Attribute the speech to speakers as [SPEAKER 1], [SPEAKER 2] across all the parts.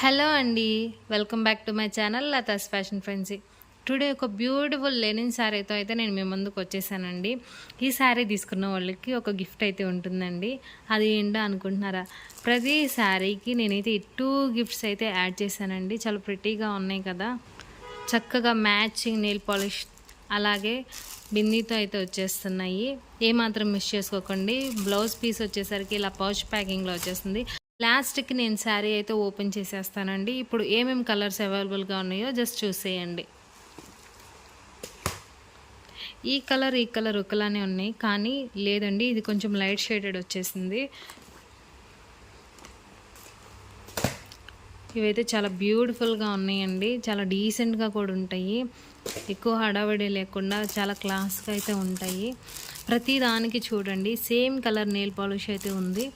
[SPEAKER 1] Hello అండి, welcome back to my channel Latha's fashion friends. Today ఒక beautiful linen శారీతో అయితే నేను మీ ముందుకు వచ్చేసానండి. ఈ శారీ తీసుకున్న వాళ్ళకి ఒక గిఫ్ట్ అయితే ఉంటుందండి. అది ఏంటో అనుకుంటున్నారా? ప్రతి శారీకి నేనైతే 2 గిఫ్ట్స్ అయితే యాడ్ చేశానండి. చాలా ప్రిటీగా ఉన్నాయి కదా, చక్కగా మ్యాచింగ్ నెయిల్ పాలిష్ అలాగే బిందీతో అయితే వచ్చేస్తున్నాయి. ఏమాత్రం మిస్ చేసుకోకండి. బ్లౌజ్ పీస్ వచ్చేసరికి ఇలా పౌచ్ ప్యాకింగ్లో వచ్చేస్తుంది. లాస్ట్కి నేను శారీ అయితే ఓపెన్ చేసేస్తానండి. ఇప్పుడు ఏమేమి కలర్స్ అవైలబుల్గా ఉన్నాయో జస్ట్ చూసేయండి. ఈ కలర్ ఒకలానే ఉన్నాయి, కానీ లేదండి, ఇది కొంచెం లైట్ షేడెడ్ వచ్చేసింది. ఇవైతే చాలా బ్యూటిఫుల్గా ఉన్నాయండి, చాలా డీసెంట్గా కూడా ఉంటాయి. ఎక్కువ హడావిడి లేకుండా చాలా క్లాస్గా అయితే ఉంటాయి. ప్రతి దానికి చూడండి సేమ్ కలర్ నెయిల్ పాలిష్ అయితే ఉంది.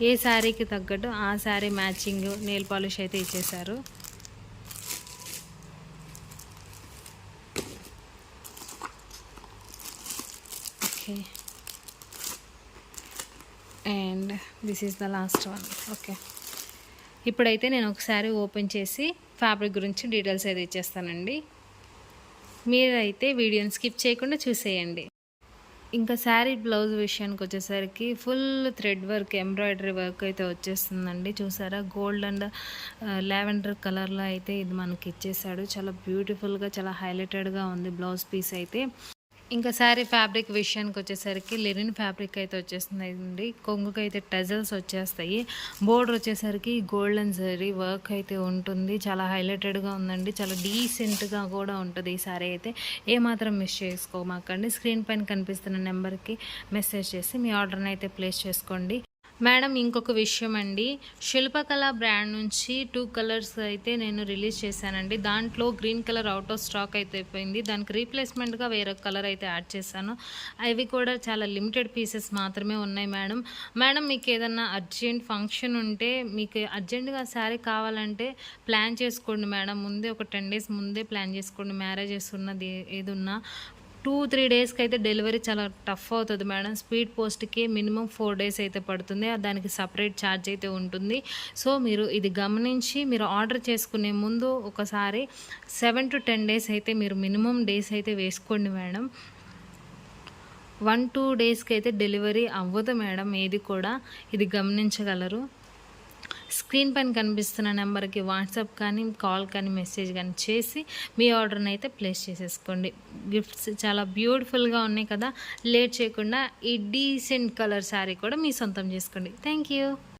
[SPEAKER 1] ఏ శారీకి తగ్గట్టు ఆ శారీ మ్యాచింగ్ నెయిల్ పాలిష్ అయితే ఇచ్చేశారు. Okay, and this is the last one. Okay, ఇప్పుడైతే నేను ఒకసారి ఓపెన్ చేసి ఫ్యాబ్రిక్ గురించి డీటెయిల్స్ అయితే ఇచ్చేస్తానండి. మీరైతే వీడియోని స్కిప్ చేయకుండా చూసేయండి. ఇంకా శారీ బ్లౌజ్ విషయానికి వచ్చేసరికి full thread work, embroidery work అయితే వచ్చేస్తుందండి. చూసారా, గోల్డ్ అండ్ లావెండర్ కలర్లో అయితే ఇది మనకి ఇచ్చేసాడు. చాలా బ్యూటిఫుల్గా, చాలా హైలైటెడ్గా ఉంది బ్లౌజ్ పీస్ అయితే. ఇంకా శారీ ఫ్యాబ్రిక్ విషయానికి వచ్చేసరికి లెనిన్ ఫ్యాబ్రిక్ అయితే వచ్చేస్తుందండి. కొంగుకి అయితే టజల్స్ వచ్చేస్తాయి. బోర్డర్ వచ్చేసరికి గోల్డెన్ జరీ వర్క్ అయితే ఉంటుంది. చాలా హైలైటెడ్గా ఉందండి, చాలా డీసెంట్గా కూడా ఉంటుంది ఈ శారీ అయితే. ఏమాత్రం మిస్ చేసుకోమాకండి. స్క్రీన్ పైన కనిపిస్తున్న నెంబర్కి మెసేజ్ చేసి మీ ఆర్డర్ని అయితే ప్లేస్ చేసుకోండి. మేడం, ఇంకొక విషయం అండి, శిల్పకళ బ్రాండ్ నుంచి 2 కలర్స్ అయితే నేను రిలీజ్ చేశానండి. దాంట్లో green colour out of stock అయితే అయిపోయింది. దానికి రీప్లేస్మెంట్గా వేరే కలర్ అయితే యాడ్ చేశాను. అవి కూడా చాలా లిమిటెడ్ పీసెస్ మాత్రమే ఉన్నాయి మేడం. మీకు ఏదన్నా అర్జెంట్ ఫంక్షన్ ఉంటే, మీకు అర్జెంటుగా శారీ కావాలంటే ప్లాన్ చేసుకోండి మేడం. ముందే ఒక 10 డేస్ ముందే ప్లాన్ చేసుకోండి. మ్యారేజెస్ ఉన్నది ఏదున్నా 2-3 డేస్కి అయితే డెలివరీ చాలా టఫ్ అవుతుంది మేడం. స్పీడ్ పోస్ట్కి మినిమం 4 డేస్ అయితే పడుతుంది. దానికి సపరేట్ ఛార్జ్ అయితే ఉంటుంది. సో మీరు ఇది గమనించి మీరు ఆర్డర్ చేసుకునే ముందు ఒకసారి 7 to 10 డేస్ అయితే మీరు మినిమం డేస్ అయితే వేసుకోండి మేడం. 1-2 డేస్కి అయితే డెలివరీ అవ్వదు మేడం ఏది కూడా, ఇది గమనించగలరు. స్క్రీన్ పైన కనిపిస్తున్న నెంబర్కి వాట్సాప్ కానీ, కాల్ కానీ, మెసేజ్ కానీ చేసి మీ ఆర్డర్ని అయితే ప్లేస్ చేసేసుకోండి. గిఫ్ట్స్ చాలా బ్యూటిఫుల్గా ఉన్నాయి కదా, లేట్ చేయకుండా ఈ డీసెంట్ కలర్ శారీ కూడా మీ సొంతం చేసుకోండి. Thank you.